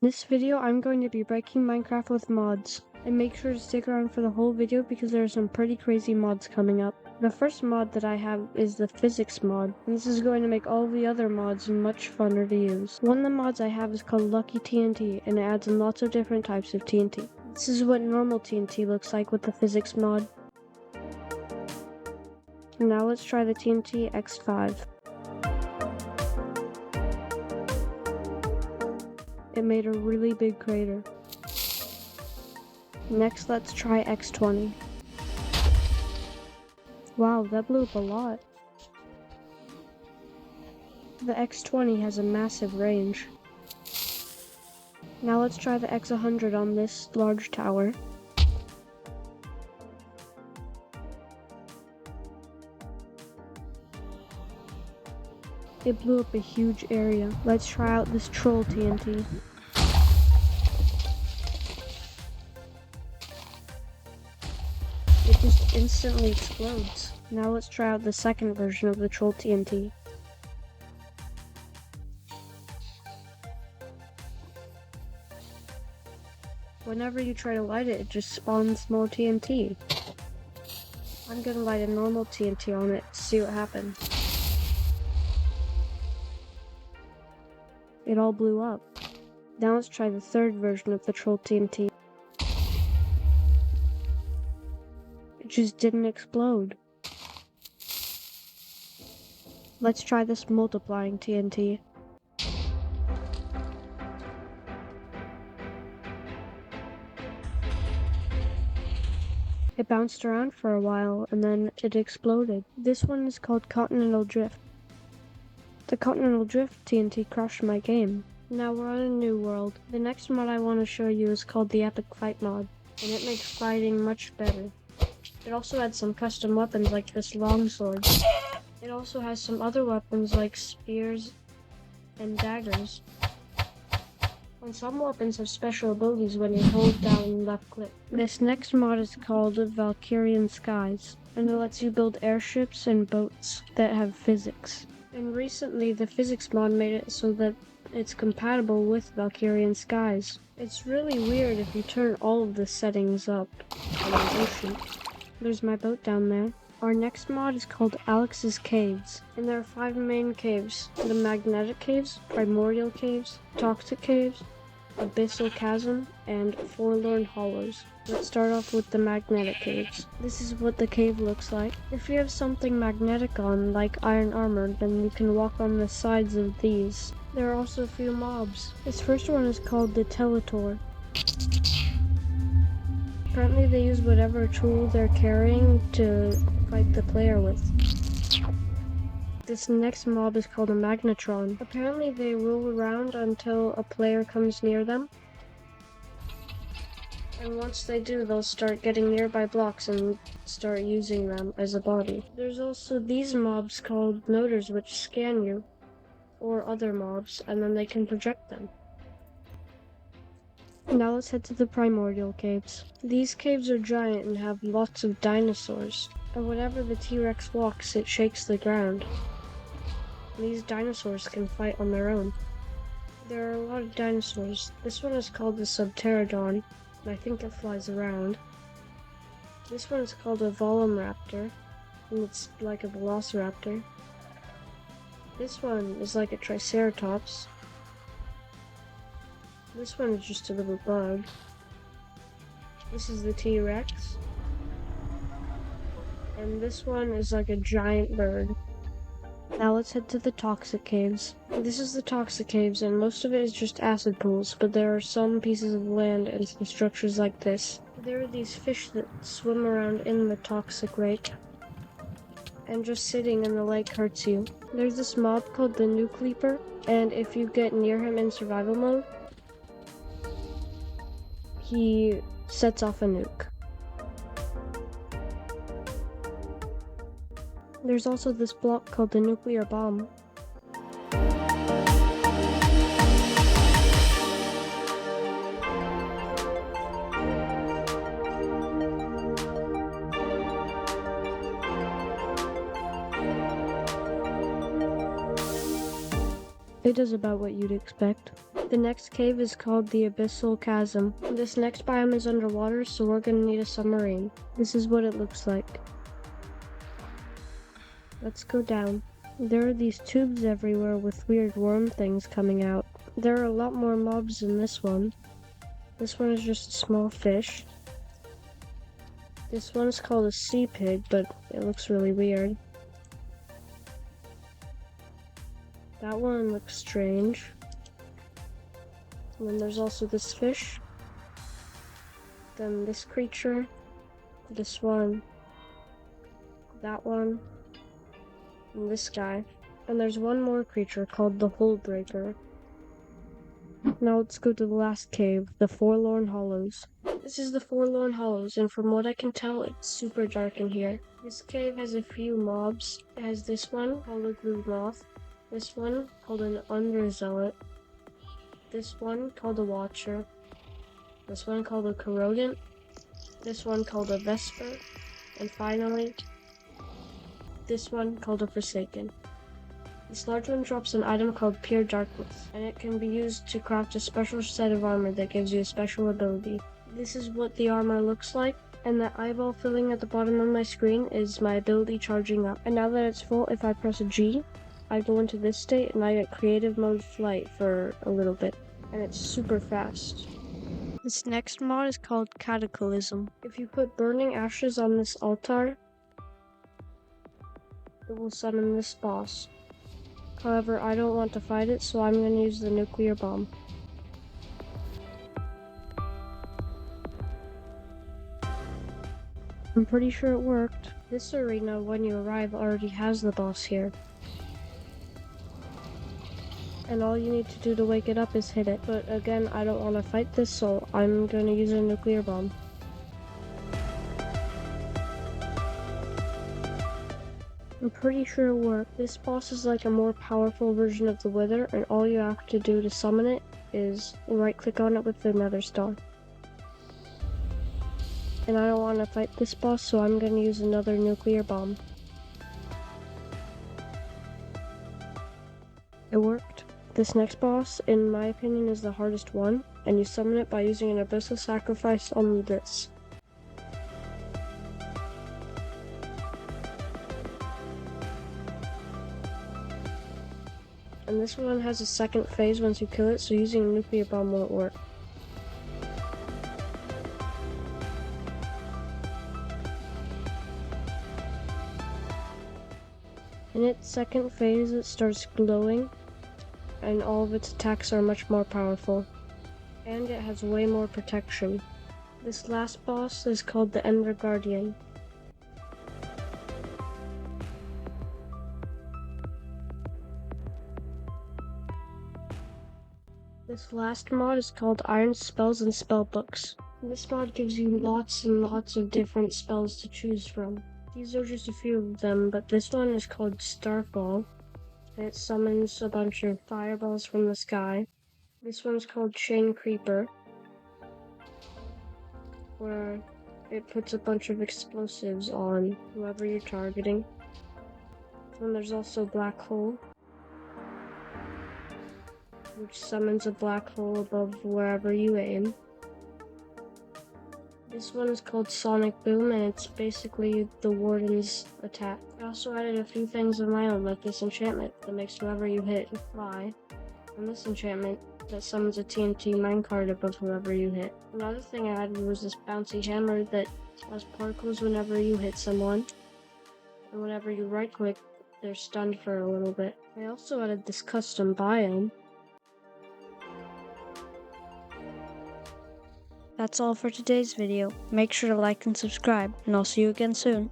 In this video, I'm going to be breaking Minecraft with mods, and make sure to stick around for the whole video because there are some pretty crazy mods coming up. The first mod that I have is the physics mod, and this is going to make all the other mods much funner to use. One of the mods I have is called Lucky TNT, and it adds in lots of different types of TNT. This is what normal TNT looks like with the physics mod. Now let's try the TNT X5. It made a really big crater. Next, let's try X20. Wow, that blew up a lot. The X20 has a massive range. Now let's try the X100 on this large tower. It blew up a huge area. Let's try out this troll TNT. It just instantly explodes. Now let's try out the second version of the troll TNT. Whenever you try to light it, it just spawns more TNT. I'm gonna light a normal TNT on it to see what happens. It all blew up. Now let's try the third version of the troll TNT. It just didn't explode. Let's try this multiplying TNT. It bounced around for a while and then it exploded. This one is called Continental Drift. The Continental Drift TNT crashed my game. Now we're on a new world. The next mod I want to show you is called the Epic Fight mod, and it makes fighting much better. It also adds some custom weapons like this longsword. It also has some other weapons like spears and daggers. And some weapons have special abilities when you hold down left click. This next mod is called Valkyrian Skies, and it lets you build airships and boats that have physics. And recently, the physics mod made it so that it's compatible with Valkyrian Skies. It's really weird if you turn all of the settings up. Oh shoot. There's my boat down there. Our next mod is called Alex's Caves, and there are 5 main caves. The Magnetic Caves, Primordial Caves, Toxic Caves, Abyssal Chasm, and Forlorn Hollows. Let's start off with the Magnetic Caves. This is what the cave looks like. If you have something magnetic on, like iron armor, then you can walk on the sides of these. There are also a few mobs. This first one is called the Teletor. Apparently they use whatever tool they're carrying to fight the player with. This next mob is called a Magnetron. Apparently they roll around until a player comes near them. And once they do, they'll start getting nearby blocks and start using them as a body. There's also these mobs called noters which scan you, or other mobs, and then they can project them. Now let's head to the Primordial Caves. These caves are giant and have lots of dinosaurs. And whenever the T-Rex walks, it shakes the ground. These dinosaurs can fight on their own. There are a lot of dinosaurs. This one is called the Subpterodon. I think it flies around. This one is called a Volumraptor, and it's like a Velociraptor. This one is like a Triceratops. This one is just a little bug. This is the T-Rex. And this one is like a giant bird. Now let's head to the Toxic Caves. This is the Toxic Caves, and most of it is just acid pools, but there are some pieces of land and some structures like this. There are these fish that swim around in the toxic lake, and just sitting in the lake hurts you. There's this mob called the Nucleeper, and if you get near him in survival mode, he sets off a nuke. There's also this block called the Nuclear Bomb. It does about what you'd expect. The next cave is called the Abyssal Chasm. This next biome is underwater, so we're gonna need a submarine. This is what it looks like. Let's go down. There are these tubes everywhere with weird worm things coming out. There are a lot more mobs in this one. This one is just a small fish. This one is called a sea pig, but it looks really weird. That one looks strange. And then there's also this fish. Then this creature. This one. That one. And this guy. And there's one more creature called the Hole Breaker. Now let's go to the last cave, the Forlorn Hollows. This is the Forlorn Hollows, and from what I can tell, it's super dark in here. This cave has a few mobs. It has this one called a Blue Moth. This one called an Underzealot. This one called a Watcher. This one called a Corrodent. This one called a Vesper. And finally, this one called a Forsaken. This large one drops an item called Pure Darkness, and it can be used to craft a special set of armor that gives you a special ability. This is what the armor looks like, and the eyeball filling at the bottom of my screen is my ability charging up. And now that it's full, if I press a G, I go into this state and I get creative mode flight for a little bit, and it's super fast. This next mod is called Cataclysm. If you put burning ashes on this altar, it will summon this boss. However, I don't want to fight it, so I'm going to use the nuclear bomb. I'm pretty sure it worked. This arena, when you arrive, already has the boss here. And all you need to do to wake it up is hit it. But again, I don't want to fight this, so I'm going to use a nuclear bomb. I'm pretty sure it worked. This boss is like a more powerful version of the Wither, and all you have to do to summon it is right click on it with the Nether Star. And I don't want to fight this boss, so I'm going to use another nuclear bomb. It worked. This next boss, in my opinion, is the hardest one, and you summon it by using an Abyssal Sacrifice on this. And this one has a second phase once you kill it, so using a nuclear bomb won't work. In its second phase, it starts glowing, and all of its attacks are much more powerful. And it has way more protection. This last boss is called the Ender Guardian. This last mod is called Iron Spells and Spellbooks. This mod gives you lots and lots of different spells to choose from. These are just a few of them, but this one is called Starfall. It summons a bunch of fireballs from the sky. This one's called Chain Creeper, where it puts a bunch of explosives on whoever you're targeting. And there's also Black Hole, which summons a black hole above wherever you aim. This one is called Sonic Boom, and it's basically the Warden's attack. I also added a few things of my own, like this enchantment that makes whoever you hit fly, and this enchantment that summons a TNT minecart above whoever you hit. Another thing I added was this bouncy hammer that has particles whenever you hit someone, and whenever you right click, they're stunned for a little bit. I also added this custom biome. That's all for today's video. Make sure to like and subscribe, and I'll see you again soon.